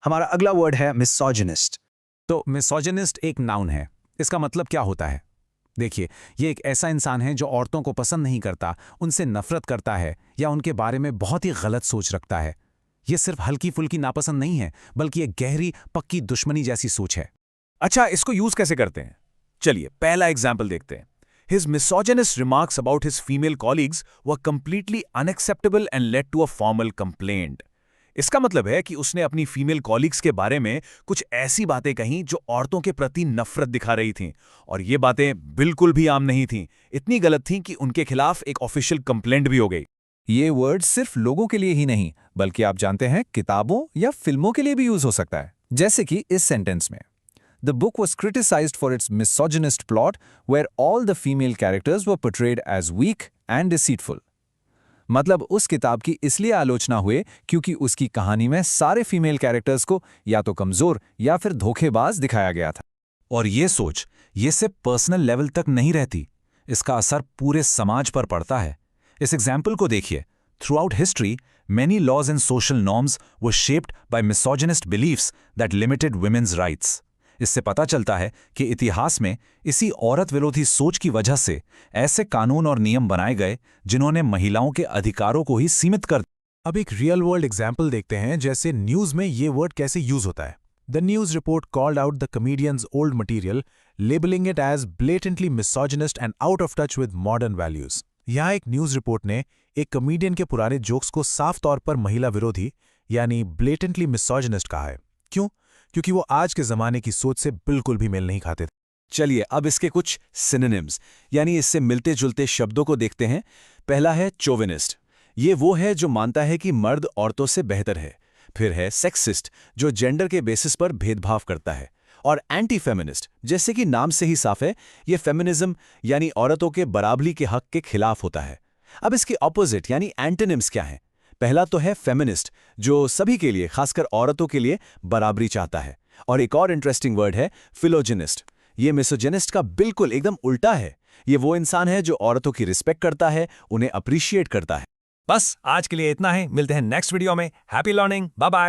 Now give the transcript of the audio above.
हमारा अगला वर्ड है मिसोजिनिस्ट। तो मिसोजिनिस्ट एक नाउन है। इसका मतलब क्या होता है? देखिए, ये एक ऐसा इंसान है जो औरतों को पसंद नहीं करता, उनसे नफरत करता है या उनके बारे में बहुत ही गलत सोच रखता है। ये सिर्फ हल्की फुल्की नापसंद नहीं है, बल्कि एक गहरी पक्की दुश्मनी जैसी सोच है। अच्छा, इसको यूज कैसे करते हैं? चलिए पहला एग्जाम्पल देखते हैं। His misogynist remarks about his female colleagues were completely unacceptable and led to a formal complaint. इसका मतलब है कि उसने अपनी फीमेल कॉलीग्स के बारे में कुछ ऐसी बातें कहीं जो औरतों के प्रति नफरत दिखा रही थीं, और ये बातें बिल्कुल भी आम नहीं थीं, इतनी गलत थीं कि उनके खिलाफ एक ऑफिशियल कंप्लेंट भी हो गई। ये वर्ड सिर्फ लोगों के लिए ही नहीं, बल्कि आप जानते हैं किताबों या फिल्मों के लिए भी यूज हो सकता है। जैसे कि इस सेंटेंस में, The book was criticized for its misogynist plot, where all the female characters were portrayed as weak and deceitful. मतलब उस किताब की इसलिए आलोचना हुए क्योंकि उसकी कहानी में सारे फीमेल कैरेक्टर्स को या तो कमजोर या फिर धोखेबाज दिखाया गया था। और ये सोच, ये सिर्फ पर्सनल लेवल तक नहीं रहती, इसका असर पूरे समाज पर पड़ता है। इस एग्जाम्पल को देखिए। Through out history, many laws and social norms were shaped by misogynist beliefs that limited women's rights. इससे पता चलता है कि इतिहास में इसी औरत विरोधी सोच की वजह से ऐसे कानून और नियम बनाए गए जिन्होंने महिलाओं के अधिकारों को ही सीमित कर। अब एक रियल वर्ल्ड एग्जाम्पल देखते हैं, जैसे न्यूज में ये वर्ड कैसे यूज होता है। The news report called out the comedians old material, labelling it as blatantly misogynist and out of touch with modern values. यहाँ एक न्यूज रिपोर्ट ने एक कमेडियन के पुराने जोक्स को साफ तौर पर महिला विरोधी यानी ब्लेटेंटली मिसोजिनिस्ट कहा है। क्यों? क्योंकि वो आज के जमाने की सोच से बिल्कुल भी मेल नहीं खाते थे। चलिए अब इसके कुछ सिनोनिम्स यानी इससे मिलते जुलते शब्दों को देखते हैं। पहला है चोविनिस्ट। ये वो है जो मानता है कि मर्द औरतों से बेहतर है। फिर है सेक्सिस्ट, जो जेंडर के बेसिस पर भेदभाव करता है। और एंटी फेमिनिस्ट, जैसे कि नाम से ही साफ है, ये फेमिनिज्म यानी औरतों के बराबरी के हक के खिलाफ होता है। अब इसके ऑपोजिट यानी एंटोनिम्स क्या हैं? पहला तो है फेमिनिस्ट, जो सभी के लिए, खासकर औरतों के लिए बराबरी चाहता है। और एक और इंटरेस्टिंग वर्ड है फिलोजिनिस्ट। ये मिसोजिनिस्ट का बिल्कुल एकदम उल्टा है। ये वो इंसान है जो औरतों की रिस्पेक्ट करता है, उन्हें अप्रिशिएट करता है। बस आज के लिए इतना ही। मिलते हैं नेक्स्ट वीडियो में। Happy learning, bye bye.